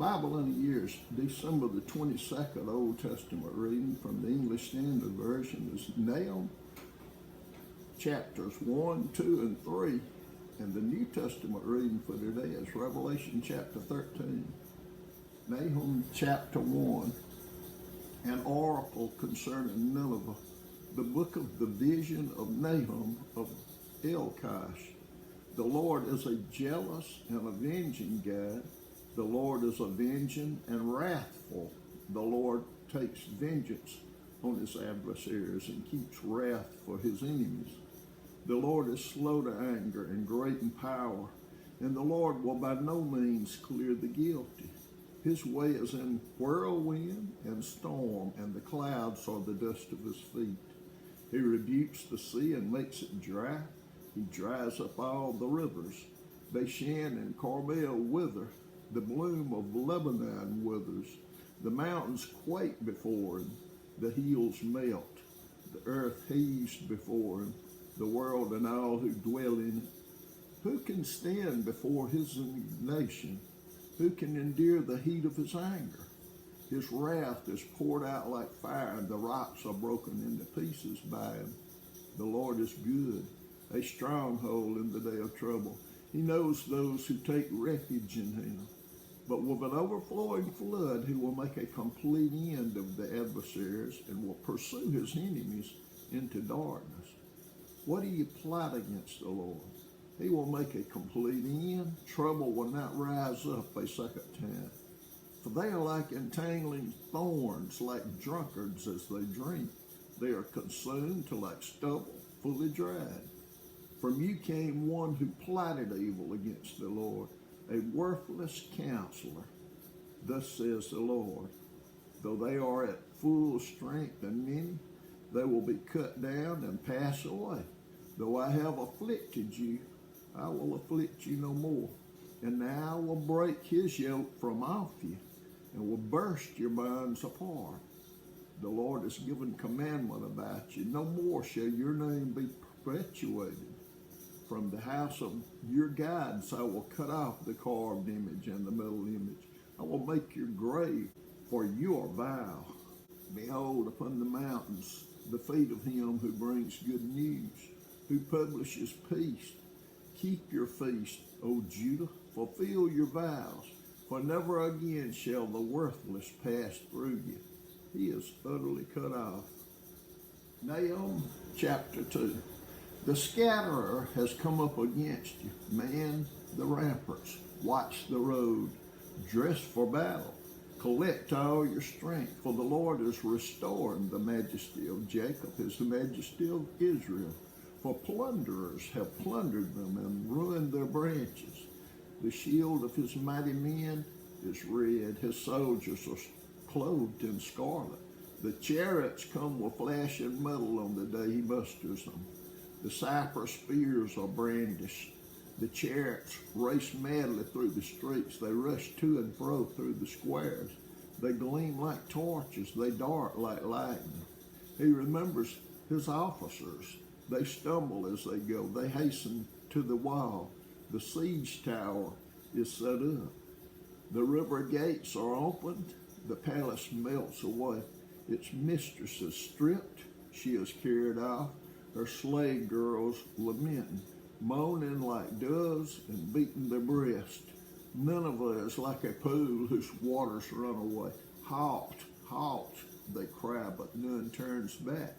Bible in a year is December the 22nd. Old Testament reading from the English Standard Version is Nahum chapters 1, 2, and 3. And the New Testament reading for today is Revelation chapter 13. Nahum chapter 1, an oracle concerning Nineveh. The book of the vision of Nahum of Elkosh. The Lord is a jealous and avenging God. The Lord is avenging and wrathful. The Lord takes vengeance on his adversaries and keeps wrath for his enemies. The Lord is slow to anger and great in power, and the Lord will by no means clear the guilty. His way is in whirlwind and storm, and the clouds are the dust of his feet. He rebukes the sea and makes it dry. He dries up all the rivers. Bashan and Carmel wither. The bloom of Lebanon withers. The mountains quake before him. The hills melt. The earth heaves before him. The world and all who dwell in it. Who can stand before his indignation? Who can endure the heat of his anger? His wrath is poured out like fire, and the rocks are broken into pieces by him. The Lord is good, a stronghold in the day of trouble. He knows those who take refuge in him. But with an overflowing flood, he will make a complete end of the adversaries and will pursue his enemies into darkness. What do you plot against the Lord? He will make a complete end. Trouble will not rise up a second time. For they are like entangling thorns, like drunkards as they drink. They are consumed to like stubble, fully dried. From you came one who plotted evil against the Lord, a worthless counselor. Thus says the Lord, though they are at full strength and many, they will be cut down and pass away. Though I have afflicted you, I will afflict you no more. And now I will break his yoke from off you, and will burst your bonds apart. The Lord has given commandment about you. No more shall your name be perpetuated. From the house of your gods I will cut off the carved image and the metal image. I will make your grave, for you are vile. Behold, upon the mountains, the feet of him who brings good news, who publishes peace. Keep your feast, O Judah, fulfill your vows, for never again shall the worthless pass through you. He is utterly cut off. Nahum chapter 2. The scatterer has come up against you. Man the ramparts, watch the road, dress for battle. Collect all your strength, for the Lord is restoring the majesty of Jacob, his majesty of Israel. For plunderers have plundered them and ruined their branches. The shield of his mighty men is red. His soldiers are clothed in scarlet. The chariots come with flashing metal on the day he musters them. The cypress spears are brandished. The chariots race madly through the streets. They rush to and fro through the squares. They gleam like torches. They dart like lightning. He remembers his officers. They stumble as they go. They hasten to the wall. The siege tower is set up. The river gates are opened. The palace melts away. Its mistress is stripped. She is carried off. Her slave girls lamenting, moaning like doves and beating their breast. Nineveh is like a pool whose waters run away. Halt, halt, they cry, but none turns back.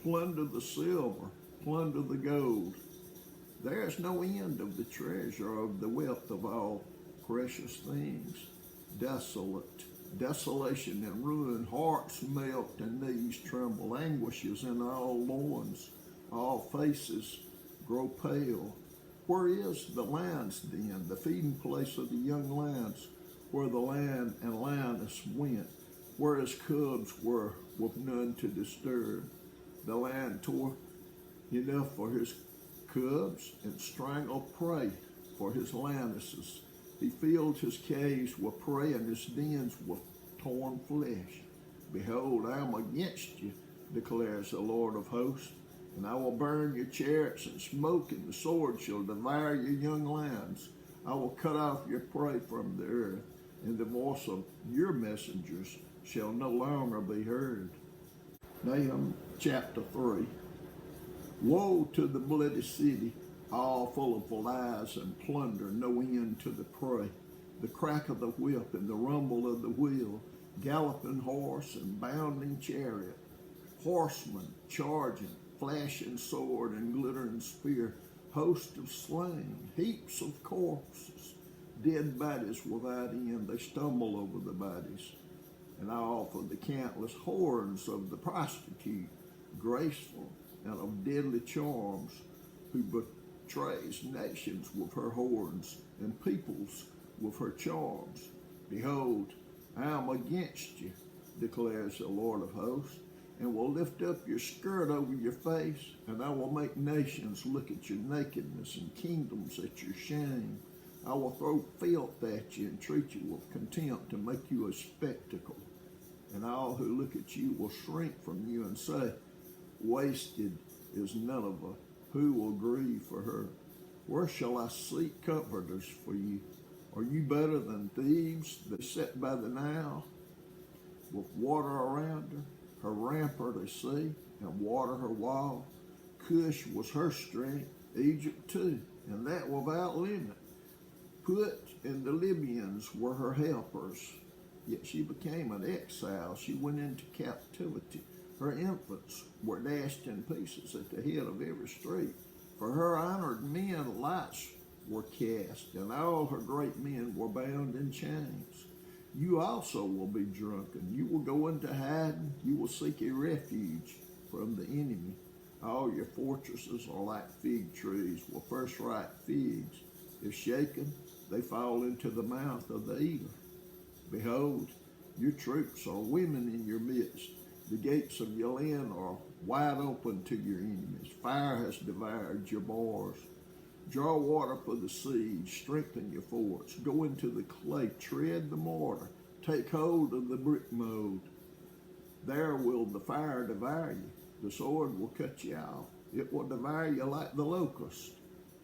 Plunder the silver, plunder the gold. There is no end of the treasure of the wealth of all precious things. Desolate, desolation and ruin, hearts melt and knees tremble, anguishes in all loins, all faces grow pale. Where is the lion's den, the feeding place of the young lions, where the lion and lioness went, where his cubs were with none to disturb? The lion tore enough for his cubs and strangled prey for his lionesses. He filled his caves with prey and his dens with torn flesh. Behold, I am against you, declares the Lord of hosts, and I will burn your chariots in smoke, and the sword shall devour your young lions. I will cut off your prey from the earth, and the voice of your messengers shall no longer be heard. Nahum chapter 3. Woe to the bloody city, all full of lies and plunder, no end to the prey. The crack of the whip and the rumble of the wheel, galloping horse and bounding chariot, horsemen charging, flashing sword and glittering spear, host of slain, heaps of corpses, dead bodies without end. They stumble over the bodies, and all for the countless horns of the prostitute, graceful and of deadly charms, who betrays nations with her horns and peoples with her charms. Behold, I am against you, declares the Lord of hosts, and will lift up your skirt over your face, and I will make nations look at your nakedness and kingdoms at your shame. I will throw filth at you and treat you with contempt to make you a spectacle. And all who look at you will shrink from you and say, wasted is Nineveh. Who will grieve for her? Where shall I seek comforters for you? Are you better than thieves that sit by the Nile, with water around her rampart a sea, and water her wall? Cush was her strength, Egypt too, and that without limit. Put and the Libyans were her helpers, yet she became an exile. She went into captivity. Her infants were dashed in pieces at the head of every street. For her honored men lights were cast, and all her great men were bound in chains. You also will be drunken. You will go into hiding. You will seek a refuge from the enemy. All your fortresses are like fig trees with first ripe figs. If shaken, they fall into the mouth of the eater. Behold, your troops are women in your midst. The gates of your land are wide open to your enemies. Fire has devoured your bars. Draw water for the siege, strengthen your forts. Go into the clay, tread the mortar, take hold of the brick mold. There will the fire devour you. The sword will cut you off. It will devour you like the locust.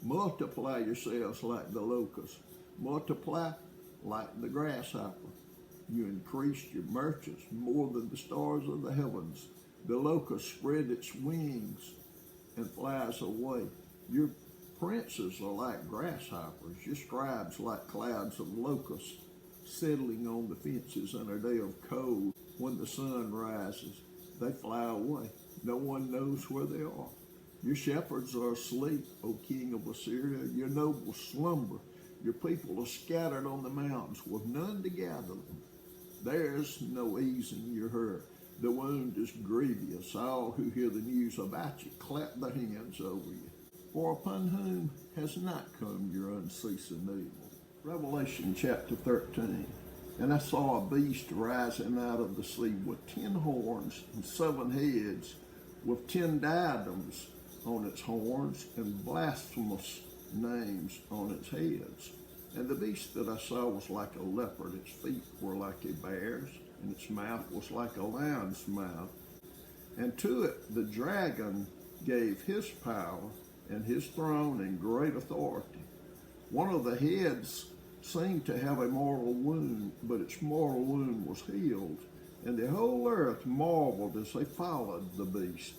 Multiply yourselves like the locust. Multiply like the grasshopper. You increased your merchants more than the stars of the heavens. The locust spread its wings and flies away. Your princes are like grasshoppers, your scribes like clouds of locusts, settling on the fences in a day of cold. When the sun rises, they fly away. No one knows where they are. Your shepherds are asleep, O king of Assyria. Your nobles slumber. Your people are scattered on the mountains with none to gather them. There's no ease in your hurt. The wound is grievous. All who hear the news about you clap their hands over you. For upon whom has not come your unceasing evil? Revelation chapter 13. And I saw a beast rising out of the sea with 10 horns and 7 heads, with 10 diadems on its horns and blasphemous names on its heads. And the beast that I saw was like a leopard. Its feet were like a bear's, and its mouth was like a lion's mouth. And to it the dragon gave his power and his throne and great authority. One of the heads seemed to have a mortal wound, but its mortal wound was healed. And the whole earth marveled as they followed the beast.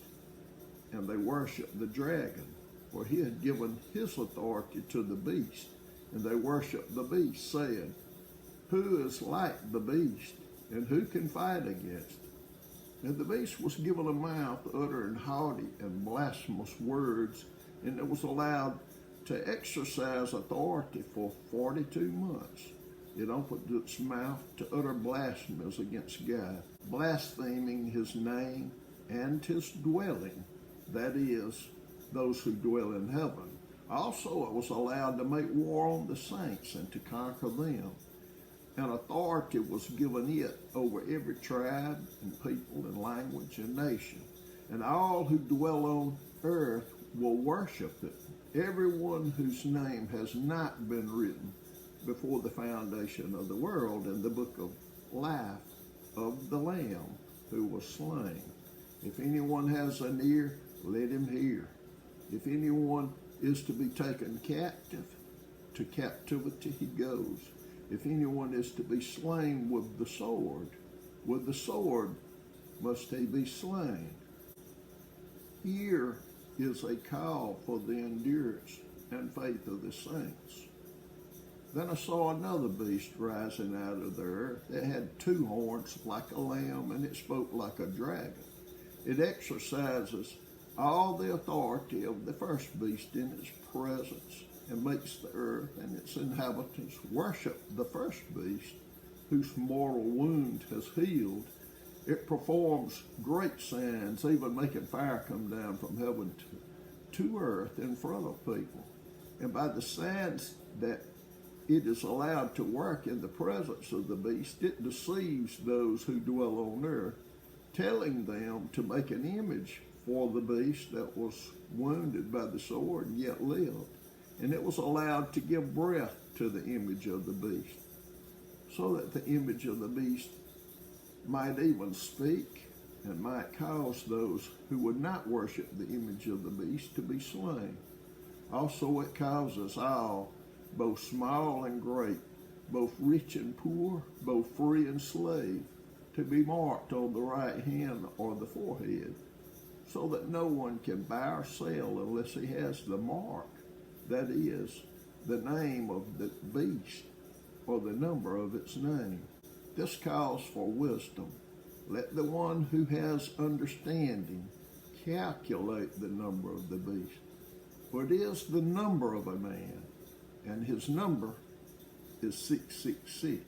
And they worshiped the dragon, for he had given his authority to the beast. And they worshiped the beast, saying, Who is like the beast, and who can fight against it? And the beast was given a mouth uttering haughty and blasphemous words, and it was allowed to exercise authority for 42 months. It opened its mouth to utter blasphemies against God, blaspheming his name and his dwelling, that is, those who dwell in heaven. Also, it was allowed to make war on the saints and to conquer them. And authority was given it over every tribe and people and language and nation. And all who dwell on earth will worship it, everyone whose name has not been written before the foundation of the world in the book of life of the Lamb who was slain. If anyone has an ear, let him hear. If anyone is to be taken captive, to captivity he goes. if anyone is to be slain with the sword must he be slain. Here is a call for the endurance and faith of the saints. Then I saw another beast rising out of the earth. It had two horns like a lamb, and it spoke like a dragon. It exercises all the authority of the first beast in its presence, and makes the earth and its inhabitants worship the first beast, whose mortal wound has healed. It performs great signs, even making fire come down from heaven to earth in front of people. And by the signs that it is allowed to work in the presence of the beast, it deceives those who dwell on earth, telling them to make an image for the beast that was wounded by the sword and yet lived. And it was allowed to give breath to the image of the beast, so that the image of the beast might even speak and might cause those who would not worship the image of the beast to be slain. Also it causes all, both small and great, both rich and poor, both free and slave, to be marked on the right hand or the forehead, so that no one can buy or sell unless he has the mark, that is, the name of the beast or the number of its name. This calls for wisdom. Let the one who has understanding calculate the number of the beast, for it is the number of a man, and his number is 666.